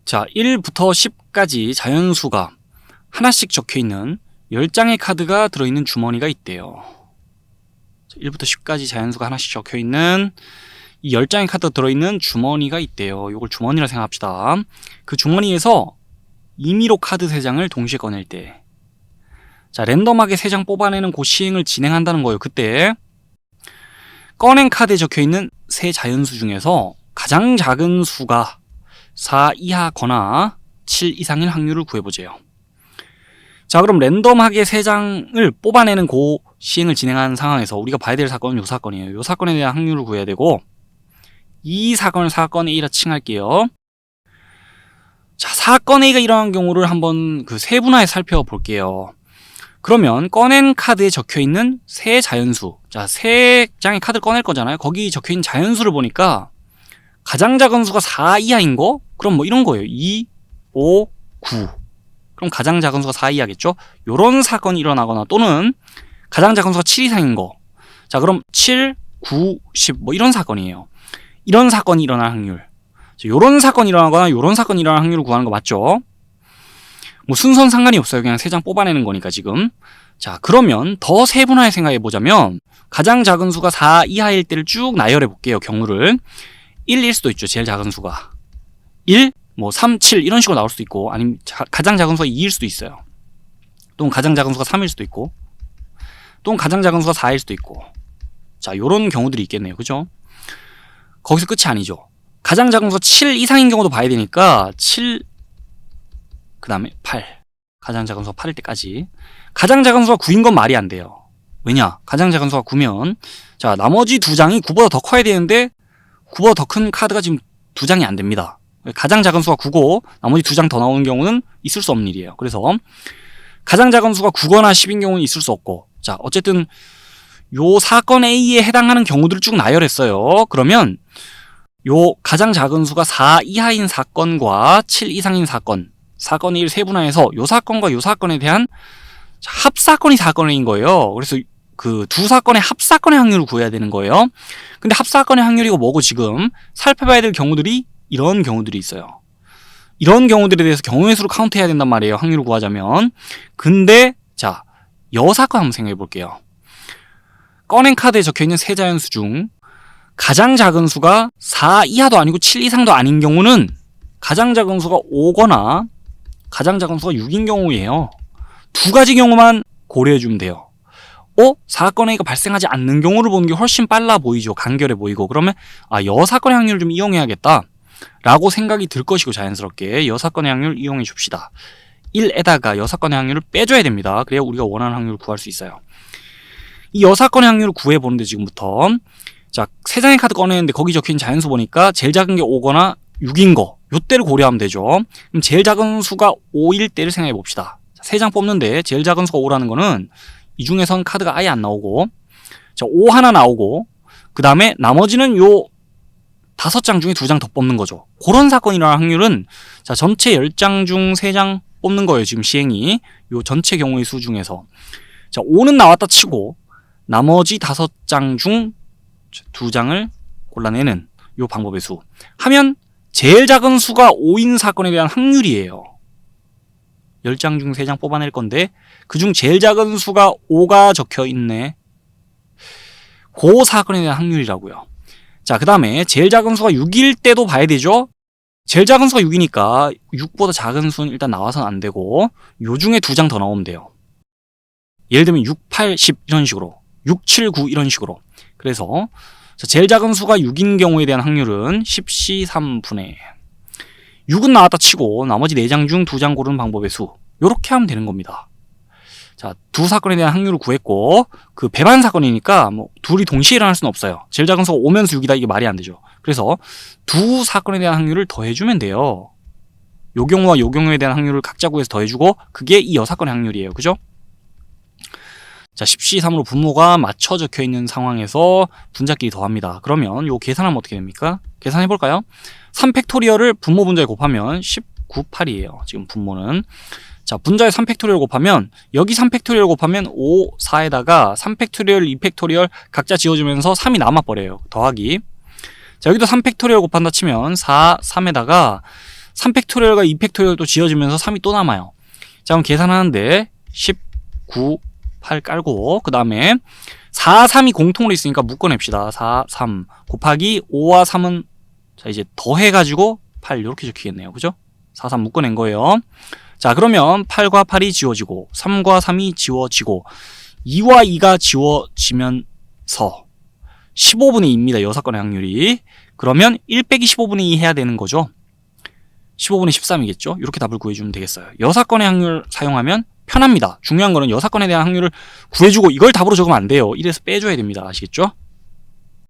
자, 1부터 10까지 자연수가 하나씩 적혀있는 10장의 카드가 들어있는 주머니가 있대요. 1부터 10까지 자연수가 하나씩 적혀있는 이 10장의 카드가 들어있는 주머니가 있대요. 이걸 주머니라 생각합시다. 그 주머니에서 임의로 카드 3장을 동시에 꺼낼 때, 자, 랜덤하게 3장 뽑아내는 그 시행을 진행한다는 거예요. 그때 꺼낸 카드에 적혀있는 세 자연수 중에서 가장 작은 수가 4 이하거나 7 이상일 확률을 구해보세요. 자, 그럼 랜덤하게 3장을 뽑아내는 그 시행을 진행하는 상황에서 우리가 봐야 될 사건은 이 사건이에요. 이 사건에 대한 확률을 구해야 되고, 이 사건을 사건 A라 칭할게요. 자, 사건 A가 일어난 경우를 한번 그 세분화해 살펴볼게요. 그러면 꺼낸 카드에 적혀있는 세 자연수, 자, 3장의 카드를 꺼낼 거잖아요. 거기 적혀있는 자연수를 보니까 가장 작은 수가 4 이하인 거? 그럼 뭐 이런 거예요. 2, 5, 9. 그럼 가장 작은 수가 4 이하겠죠? 요런 사건이 일어나거나, 또는 가장 작은 수가 7 이상인 거. 자, 그럼 7, 9, 10 뭐 이런 사건이에요. 이런 사건이 일어날 확률. 요런 사건이 일어나거나 요런 사건이 일어날 확률을 구하는 거 맞죠? 뭐 순서는 상관이 없어요. 그냥 3장 뽑아내는 거니까 지금. 자, 그러면 더 세분화해 생각해 보자면 가장 작은 수가 4 이하일 때를 쭉 나열해 볼게요. 경우를 1일 수도 있죠. 제일 작은 수가 1, 뭐 3, 7 이런 식으로 나올 수도 있고, 아니면 가장 작은 수가 2일 수도 있어요. 또는 가장 작은 수가 3일 수도 있고, 또는 가장 작은 수가 4일 수도 있고. 자, 요런 경우들이 있겠네요. 그죠? 거기서 끝이 아니죠. 가장 작은 수가 7 이상인 경우도 봐야 되니까 7, 그 다음에 8, 가장 작은 수가 8일 때까지. 가장 작은 수가 9인 건 말이 안 돼요. 왜냐? 가장 작은 수가 9면, 자, 나머지 2장이 9보다 더 커야 되는데 9보다 더 큰 카드가 지금 2장이 안 됩니다. 가장 작은 수가 9고 나머지 2장 더 나오는 경우는 있을 수 없는 일이에요. 그래서 가장 작은 수가 9거나 10인 경우는 있을 수 없고, 자, 어쨌든 요 사건 A에 해당하는 경우들을 쭉 나열했어요. 그러면 요 가장 작은 수가 4 이하인 사건과 7 이상인 사건, 사건 A를 세분화해서 요 사건과 요 사건에 대한 합사건이 사건 A인 거예요. 그래서 그 두 사건의 합사건의 확률을 구해야 되는 거예요. 근데 합사건의 확률이고 뭐고, 지금 살펴봐야 될 경우들이 이런 경우들이 있어요. 이런 경우들에 대해서 경우의 수로 카운트해야 된단 말이에요. 확률을 구하자면. 근데 자, 여 사건 한번 생각해 볼게요. 꺼낸 카드에 적혀있는 세 자연수 중 가장 작은 수가 4 이하도 아니고 7 이상도 아닌 경우는 가장 작은 수가 5거나 가장 작은 수가 6인 경우예요. 두 가지 경우만 고려해 주면 돼요. 사건 A가 발생하지 않는 경우를 보는 게 훨씬 빨라 보이죠. 간결해 보이고. 그러면 여 사건의 확률을 좀 이용해야겠다 라고 생각이 들 것이고, 자연스럽게 여 사건의 확률 이용해 줍시다. 1에다가 여 사건의 확률을 빼줘야 됩니다. 그래야 우리가 원하는 확률을 구할 수 있어요. 이 여 사건의 확률을 구해보는데, 지금부터 자, 3장의 카드 꺼내는데 거기 적힌 자연수 보니까 제일 작은 게 5거나 6인 거, 요때를 고려하면 되죠. 그럼 제일 작은 수가 5일 때를 생각해 봅시다. 3장 뽑는데 제일 작은 수가 5라는 거는 이 중에선 카드가 아예 안 나오고, 자, 5 하나 나오고, 그 다음에 나머지는 요 5장 중에 2장 더 뽑는 거죠. 그런 사건이 일어날 확률은, 자, 전체 10장 중 3장 뽑는 거예요. 지금 시행이. 요 전체 경우의 수 중에서. 자, 5는 나왔다 치고, 나머지 5장 중 2장을 골라내는 요 방법의 수. 하면, 제일 작은 수가 5인 사건에 대한 확률이에요. 10장 중 3장 뽑아낼 건데, 그중 제일 작은 수가 5가 적혀 있네. 그 사건에 대한 확률이라고요. 자, 그 다음에 제일 작은 수가 6일 때도 봐야 되죠. 제일 작은 수가 6이니까 6보다 작은 수는 일단 나와서는 안 되고, 요 중에 2장 더 나오면 돼요. 예를 들면 6, 8, 10 이런 식으로, 6, 7, 9 이런 식으로. 그래서 제일 작은 수가 6인 경우에 대한 확률은 10시 3분의 6은 나왔다 치고 나머지 4장 중 2장 고르는 방법의 수, 요렇게 하면 되는 겁니다. 자, 두 사건에 대한 확률을 구했고, 그 배반 사건이니까 뭐 둘이 동시에 일어날 수는 없어요. 제일 작은 수가 오면서 6이다, 이게 말이 안 되죠. 그래서 두 사건에 대한 확률을 더해주면 돼요. 요 경우와 요 경우에 대한 확률을 각자 구해서 더해주고, 그게 이 여사건의 확률이에요. 그죠? 자, 10시 3으로 분모가 맞춰 적혀 있는 상황에서 분자끼리 더합니다. 그러면 요 계산하면 어떻게 됩니까? 계산해볼까요? 3팩토리얼을 분모 분자에 곱하면 19, 8이에요. 지금 분모는. 자, 분자에 3팩토리얼 곱하면, 여기 3팩토리얼 곱하면 5, 4에다가 3팩토리얼, 2팩토리얼 각자 지워주면서 3이 남아버려요. 더하기. 자, 여기도 3팩토리얼 곱한다 치면 4, 3에다가 3팩토리얼과 2팩토리얼도 지어지면서 3이 또 남아요. 자, 그럼 계산하는데 19, 8 깔고 그 다음에 4, 3이 공통으로 있으니까 묶어냅시다. 4, 3 곱하기 5와 3은 자 이제 더해가지고 8 이렇게 적히겠네요. 그죠? 4, 3 묶어낸 거예요. 자, 그러면 8과 8이 지워지고 3과 3이 지워지고 2와 2가 지워지면서 15분의 2입니다. 여사건의 확률이. 그러면 1 빼기 15분의 2 해야 되는 거죠. 15분의 13이겠죠. 이렇게 답을 구해주면 되겠어요. 여사건의 확률 사용하면 편합니다. 중요한 거는 여사건에 대한 확률을 구해주고 이걸 답으로 적으면 안 돼요. 1에서 빼줘야 됩니다. 아시겠죠?